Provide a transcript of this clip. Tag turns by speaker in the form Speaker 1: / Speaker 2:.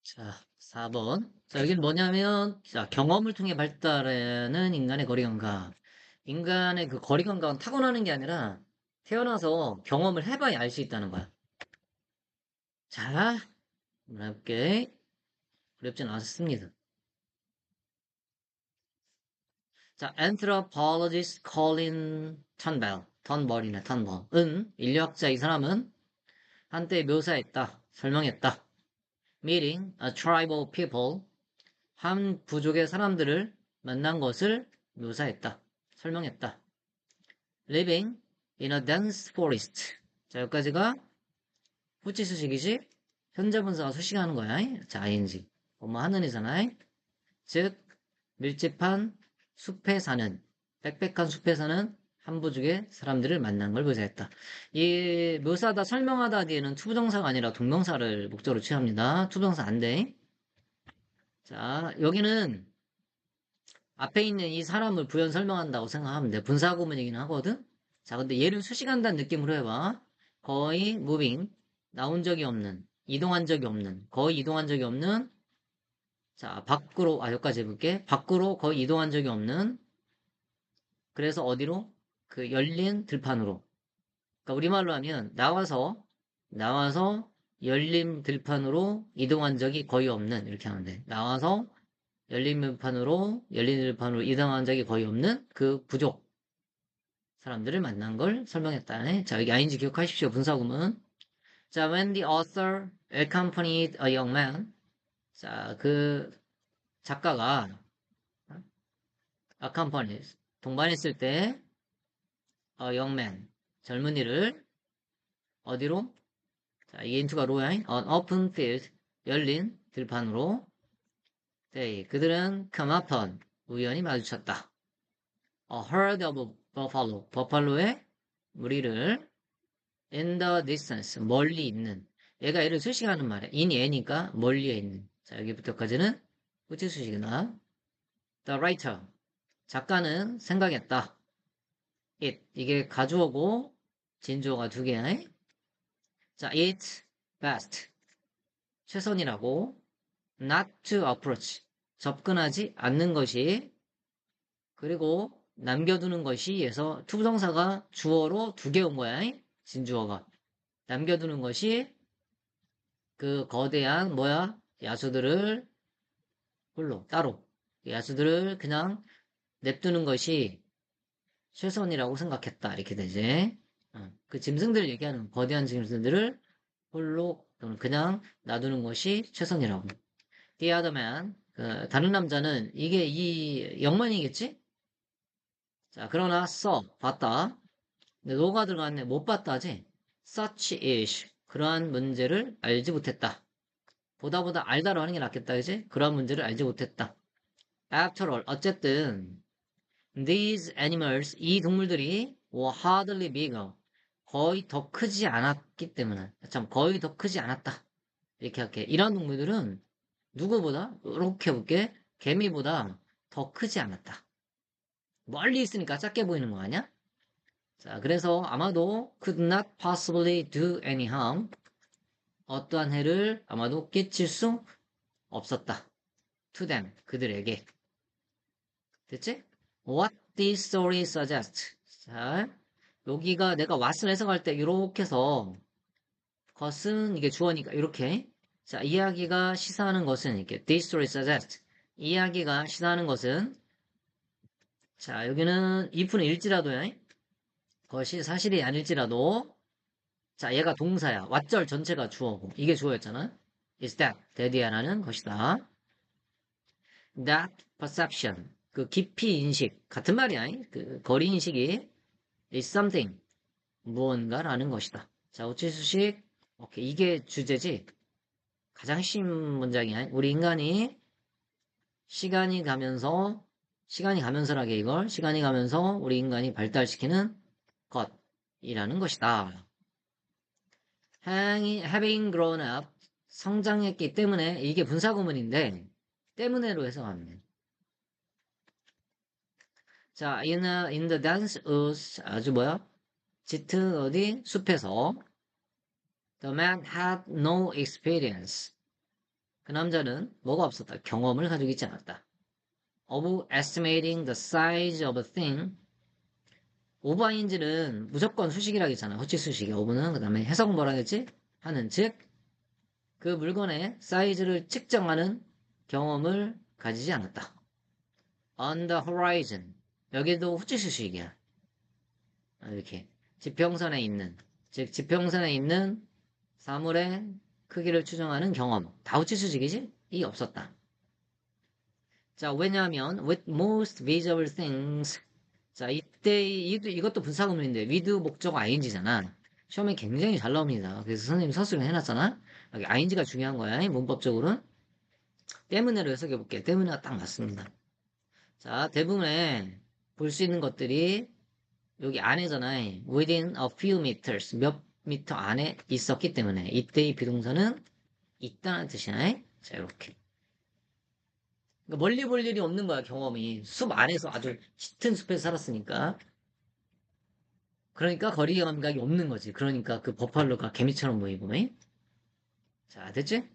Speaker 1: 자, 4번. 자, 여긴 뭐냐면, 자, 경험을 통해 발달하는 인간의 거리 감각. 인간의 그 거리 감각은 타고나는 게 아니라 태어나서 경험을 해봐야 알 수 있다는 거야. 자, 한번 해볼게. 어렵진 않습니다. 자, anthropologist Colin Turnbull, 턴벌이네, 턴벌은 인류학자 이 사람은 한때 묘사했다, 설명했다. Meeting a tribal people, 한 부족의 사람들을 만난 것을 묘사했다. 설명했다. Living in a dense forest. 자, 여기까지가 후치수식이지? 현재 분사가 수식하는 거야. 자, ing. 뭐뭐 하는 이잖아. 즉, 밀집한 숲에 사는, 빽빽한 숲에 사는 한 부족의 사람들을 만난 걸 묘사했다. 이 묘사하다, 설명하다 뒤에는 투부정사가 아니라 동명사를 목적으로 취합니다. 투부정사 안 돼. 자, 여기는 앞에 있는 이 사람을 부연 설명한다고 생각하면 돼. 분사구문이긴 하거든? 자, 근데 얘를 수식한다는 느낌으로 해봐. 거의 moving, 나온 적이 없는, 이동한 적이 없는, 거의 이동한 적이 없는, 자, 밖으로, 여기까지 해볼게. 밖으로 거의 이동한 적이 없는, 그래서 어디로? 그 열린 들판으로. 그러니까 우리말로 하면, 나와서 열린 들판으로 이동한 적이 거의 없는, 이렇게 하면 돼. 나와서 열린 들판으로 이동한 적이 거의 없는 그 부족. 사람들을 만난 걸 설명했다. 자, 여기 ing 기억하십시오. 분사구문. 자, when the author accompanied a young man. 자, 그 작가가 accompanied, 동반했을 때 a young man, 젊은이를 어디로? 자, 이 into가 로야. on open field, 열린 들판으로. they, 그들은 come upon, 우연히 마주쳤다. a herd of buffalo, 버팔로의 무리를 in the distance, 멀리 있는. 얘가 얘를 수식하는 말이야. in 얘니까 멀리에 있는. 자, 여기부터까지는 후치 수식이나. The writer, 작가는 생각했다. it, 이게 가주어고 진주어가 두 개야. 자, it's best, 최선이라고. not to approach, 접근하지 않는 것이. 그리고 남겨두는 것이 에서 투부정사가 주어로 두 개 온 거야. 진주어가. 남겨두는 것이 그 거대한 야수들을 홀로 따로 야수들을 그냥 냅두는 것이 최선이라고 생각했다 이렇게 되지. 그 짐승들을 얘기하는 거대한 짐승들을 홀로 또는 그냥 놔두는 것이 최선이라고. The other man, 그 다른 남자는 이게 이 영문이겠지? 자, 그러나 봤다. 근데 노가 들어갔네. 못 봤다지. Such is, 그러한 문제를 알지 못했다. 보다 알다로 하는 게 낫겠다, 그지? 그런 문제를 알지 못했다. After all, 어쨌든, these animals, 이 동물들이 were hardly bigger, 거의 더 크지 않았기 때문에, 거의 더 크지 않았다. 이렇게 할게. 이런 동물들은 누구보다, 이렇게 볼게, 개미보다 더 크지 않았다. 멀리 있으니까 작게 보이는 거 아니야? 자, 그래서 아마도 could not possibly do any harm, 어떠한 해를 아마도 끼칠 수 없었다. to them, 그들에게. 됐지? What this story suggests. 자, 여기가 내가 what을 해석할 때 이렇게 해서 것은 이게 주어니까 이렇게. 자, 이야기가 시사하는 것은 이렇게 this story suggests. 이야기가 시사하는 것은 자, 여기는 if는 일지라도야. 것이 사실이 아닐지라도 자, 얘가 동사야. 왓절 전체가 주어고 이게 주어였잖아. is that이라는 것이다. that perception, 그 깊이 인식, 같은 말이야. 그 거리 인식이 is something, 무언가라는 것이다. 자, 우치수식, 오케이. 이게 주제지. 가장 쉬운 문장이야. 우리 인간이 시간이 가면서라게 이걸, 시간이 가면서 우리 인간이 발달시키는 것이라는 것이다. having grown up, 성장했기 때문에, 이게 분사구문인데, 때문에로 해석하면 돼. 자, in the dance was 아주 짙은 어디 숲에서 the man had no experience. 그 남자는 뭐가 없었다. 경험을 가지고 있지 않았다. of estimating the size of a thing. 오버인지는 무조건 수식이라고 했잖아. 호치 수식이. 오브는 그 다음에 해석 뭐라 했지? 하는 즉 그 물건의 사이즈를 측정하는 경험을 가지지 않았다. On the horizon. 여기도 호치 수식이야. 이렇게 지평선에 있는 즉 지평선에 있는 사물의 크기를 추정하는 경험. 다 호치 수식이지? 이 없었다. 자, 왜냐하면 with most visible things. 자, 이때 이것도 분사구문인데 with 목적 ing잖아. 시험에 굉장히 잘 나옵니다. 그래서 선생님이 서술을 해놨잖아. 여기 ing가 중요한 거야. 문법적으로는. 때문에로 해석해 볼게. 때문에가 딱 맞습니다. 자, 대부분에 볼 수 있는 것들이 여기 안에잖아. within a few meters. 몇 미터 안에 있었기 때문에 이때의 비동사는 있다는 뜻이야. 자, 이렇게. 그러니까 멀리 볼 일이 없는 거야, 경험이. 숲 안에서 아주 짙은 숲에서 살았으니까. 그러니까 거리 감각이 없는 거지. 그러니까 그 버팔로가 개미처럼 보이고. 자, 됐지?